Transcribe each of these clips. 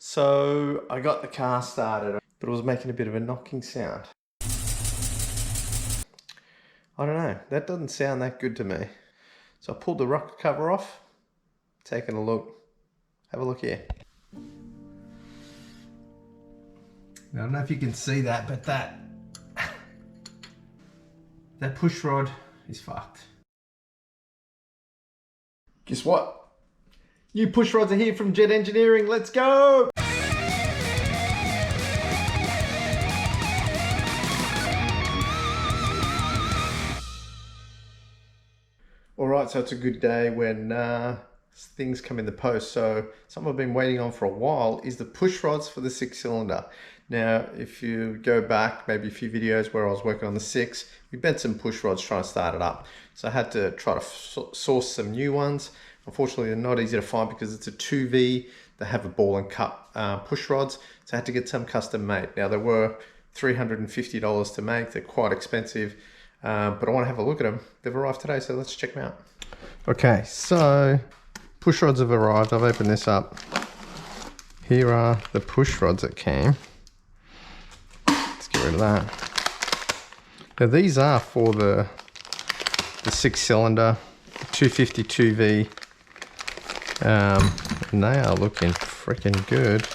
So I got the car started, but it was making a bit of a knocking sound. I don't know, that doesn't sound that good to me. So I pulled the rocker cover off, taking a look. Have a look here. Now, I don't know if you can see that, but that push rod is fucked. Guess what? New push rods are here from Jet Engineering. Let's go! Alright, so it's a good day when things come in the post. So something I've been waiting on for a while is the push rods for the 6-cylinder. Now, if you go back maybe a few videos where I was working on the 6, we bent some push rods trying to start it up. So I had to try to source some new ones. Unfortunately, they're not easy to find because it's a 2V. They have a ball and cup push rods. So I had to get some custom made. Now, they were $350 to make. They're quite expensive. But I want to have a look at them. They've arrived today, so let's check them out. Okay, so push rods have arrived. I've opened this up. Here are the push rods that came. Let's get rid of that. Now these are for the 6-cylinder 252V, and they are looking freaking good.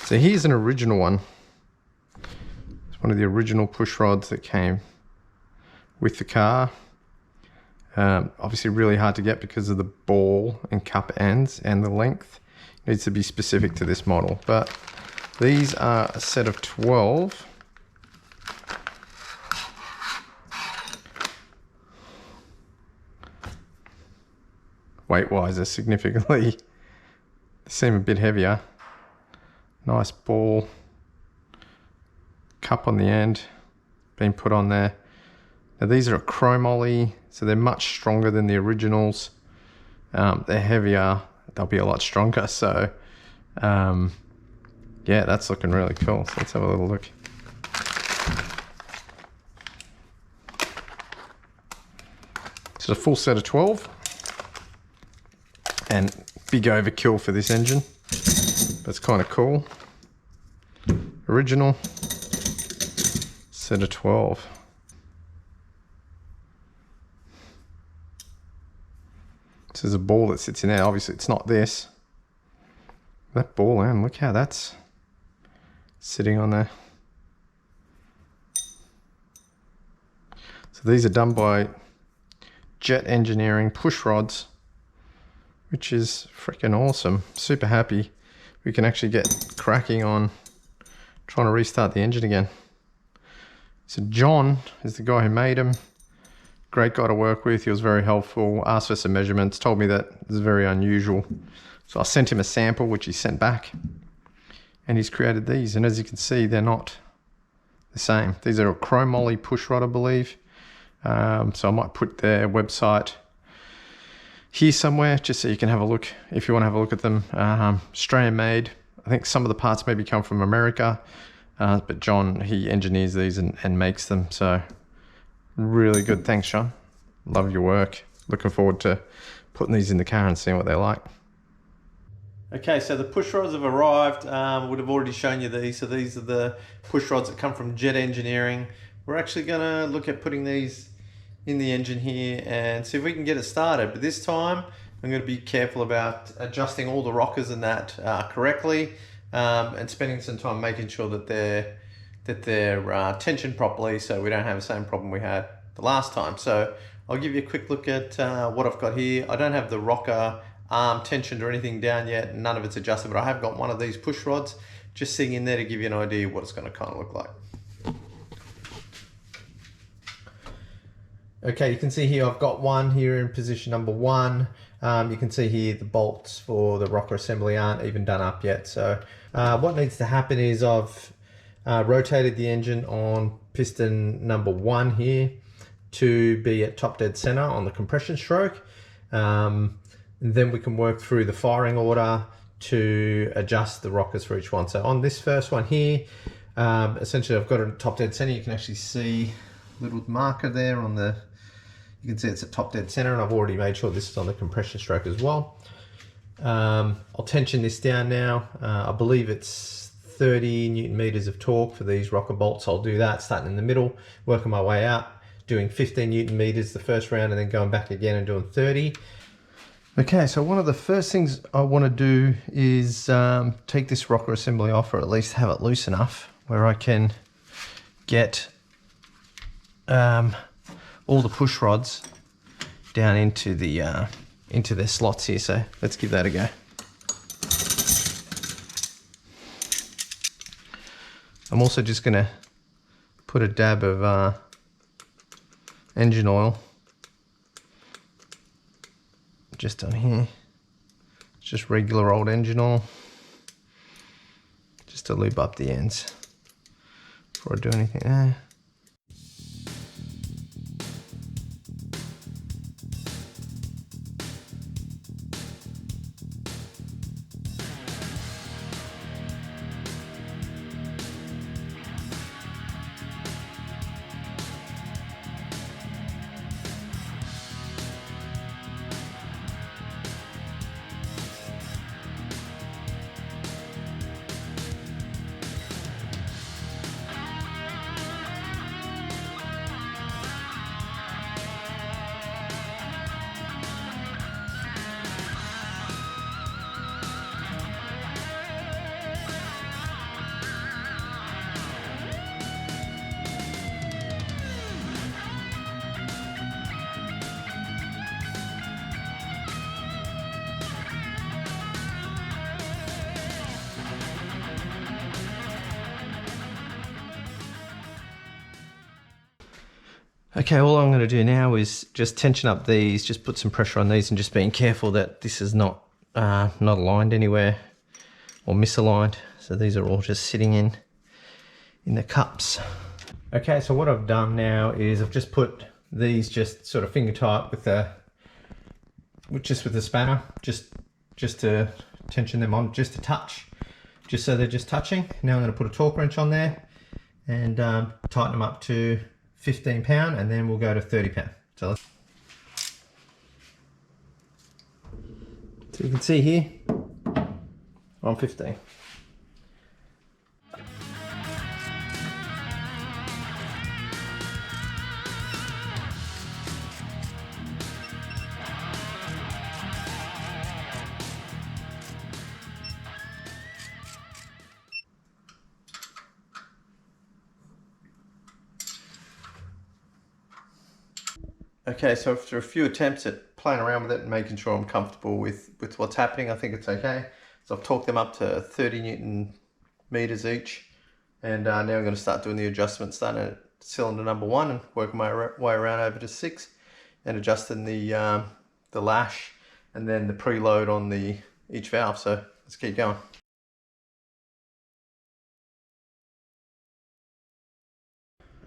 So here's an original one. One of the original push rods that came with the car. Obviously really hard to get because of the ball and cup ends and the length. It needs to be specific to this model, but these are a set of 12. Weight wise, they're significantly, they seem a bit heavier. Nice ball. Cup on the end being put on there. Now these are a chromoly, so they're much stronger than the originals. They're heavier, they'll be a lot stronger. So yeah, that's looking really cool. So let's have a little look. So a full set of 12, and big overkill for this engine, but it's kind of cool. Original set of 12. So there's a ball that sits in there. Obviously it's not this. That ball end, look how that's sitting on there. So these are done by Jet Engineering Pushrods, which is freaking awesome. Super happy we can actually get cracking on trying to restart the engine again. So John is the guy who made them. Great guy to work with. He was very helpful. Asked for some measurements. Told me that it's very unusual. So I sent him a sample, which he sent back. And he's created these. And as you can see, they're not the same. These are a chromoly push rod, I believe. So I might put their website here somewhere, just so you can have a look if you want to have a look at them. Australian made. I think some of the parts maybe come from America. But John, he engineers these and makes them, so really good. Thanks, John. Love your work. Looking forward to putting these in the car and seeing what they're like. Okay, so the push rods have arrived. Would have already shown you these. So these are the push rods that come from Jet Engineering. We're actually gonna look at putting these in the engine here and see if we can get it started. But this time, I'm gonna be careful about adjusting all the rockers and that correctly. And spending some time making sure that they're tensioned properly, so we don't have the same problem we had the last time. So I'll give you a quick look at what I've got here. I don't have the rocker arm tensioned or anything down yet. None of it's adjusted, but I have got one of these push rods just sitting in there to give you an idea what it's going to kind of look like. Okay, you can see here I've got one here in position number 1. You can see here the bolts for the rocker assembly aren't even done up yet. So what needs to happen is I've rotated the engine on piston number 1 here to be at top dead center on the compression stroke. And then we can work through the firing order to adjust the rockers for each one. So on this first one here, essentially I've got it at top dead center. You can actually see a little marker there on the, you can see it's at top dead center, and I've already made sure this is on the compression stroke as well. I'll tension this down now. I believe it's 30 Newton meters of torque for these rocker bolts. I'll do that, starting in the middle, working my way out, doing 15 Newton meters the first round, and then going back again and doing 30. Okay, so one of the first things I want to do is take this rocker assembly off, or at least have it loose enough where I can get all the push rods down into their slots here. So let's give that a go. I'm also just going to put a dab of engine oil just on here. It's just regular old engine oil, just to lube up the ends before I do anything there. Okay, all I'm going to do now is just tension up these, just put some pressure on these, and just being careful that this is not aligned anywhere or misaligned. So these are all just sitting in the cups. Okay, so what I've done now is I've just put these just sort of finger tight with the spanner, just to tension them on, just to touch, just so they're just touching. Now I'm going to put a torque wrench on there and tighten them up to 15 pound, and then we'll go to 30 pound. So you can see here, I'm 15. Okay, so after a few attempts at playing around with it and making sure I'm comfortable with what's happening, I think it's okay. So I've torqued them up to 30 Newton meters each, and now I'm going to start doing the adjustments, starting at cylinder number 1 and working my way around over to 6, and adjusting the lash and then the preload on each valve. So let's keep going.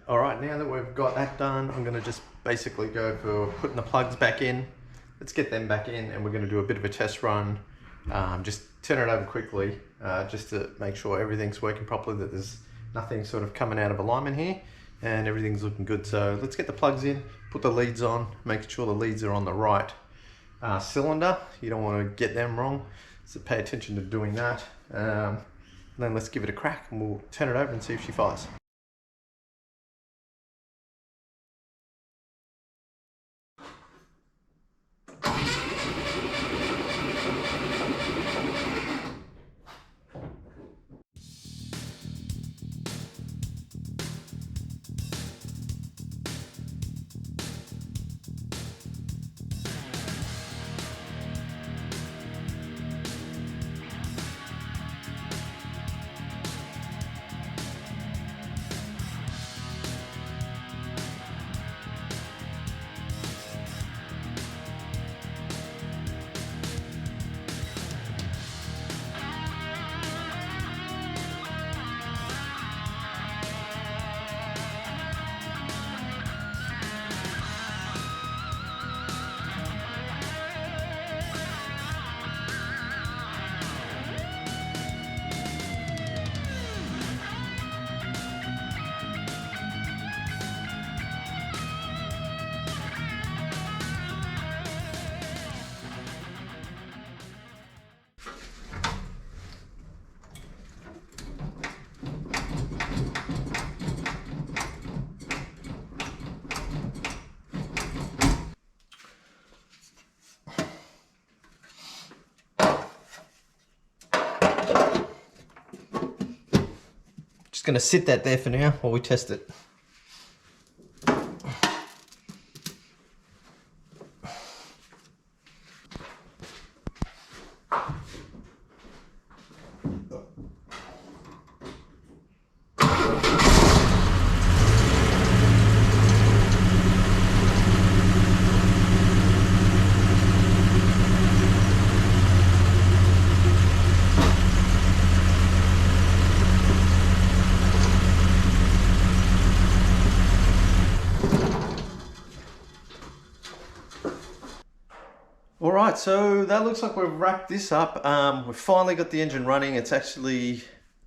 All right, now that we've got that done, I'm gonna just basically go for putting the plugs back in. Let's get them back in, and we're gonna do a bit of a test run. Just turn it over quickly, just to make sure everything's working properly, that there's nothing sort of coming out of alignment here, and everything's looking good. So let's get the plugs in, put the leads on, making sure the leads are on the right cylinder. You don't wanna get them wrong, so pay attention to doing that. Then let's give it a crack, and we'll turn it over and see if she fires. gonna sit that there for now while we test it. All right, so that looks like we've wrapped this up. We've finally got the engine running. It's actually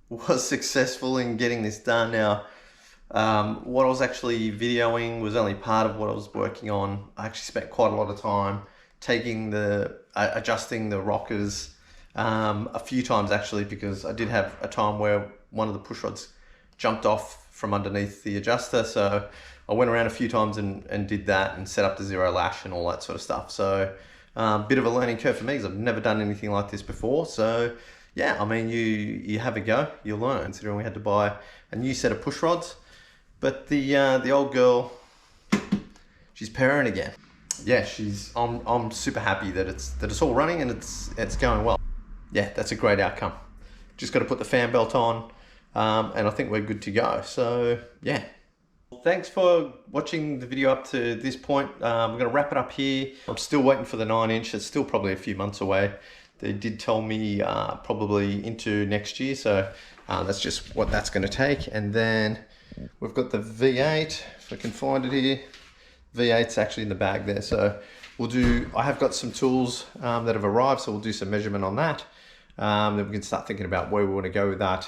was successful in getting this done. Now, what I was actually videoing was only part of what I was working on. I actually spent quite a lot of time adjusting the rockers a few times actually, because I did have a time where one of the push rods jumped off from underneath the adjuster. So I went around a few times and did that and set up the zero lash and all that sort of stuff. So bit of a learning curve for me because I've never done anything like this before. So yeah, I mean, you have a go, you'll learn, considering we had to buy a new set of push rods. But the old girl, she's purring again. Yeah, I'm super happy that it's all running and it's going well. Yeah, that's a great outcome. Just got to put the fan belt on, and I think we're good to go. So yeah. Thanks for watching the video up to this point. We're going to wrap it up here. I'm still waiting for the 9-inch. It's still probably a few months away. They did tell me probably into next year, so that's just what that's going to take. And then we've got the V8, if I can find it here. V8's actually in the bag there, so I have got some tools that have arrived, so we'll do some measurement on that. Then we can start thinking about where we want to go with that.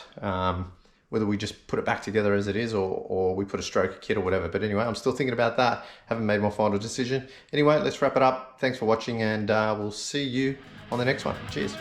Whether we just put it back together as it is or we put a stroker kit or whatever. But anyway, I'm still thinking about that. Haven't made my final decision. Anyway, let's wrap it up. Thanks for watching, and we'll see you on the next one. Cheers.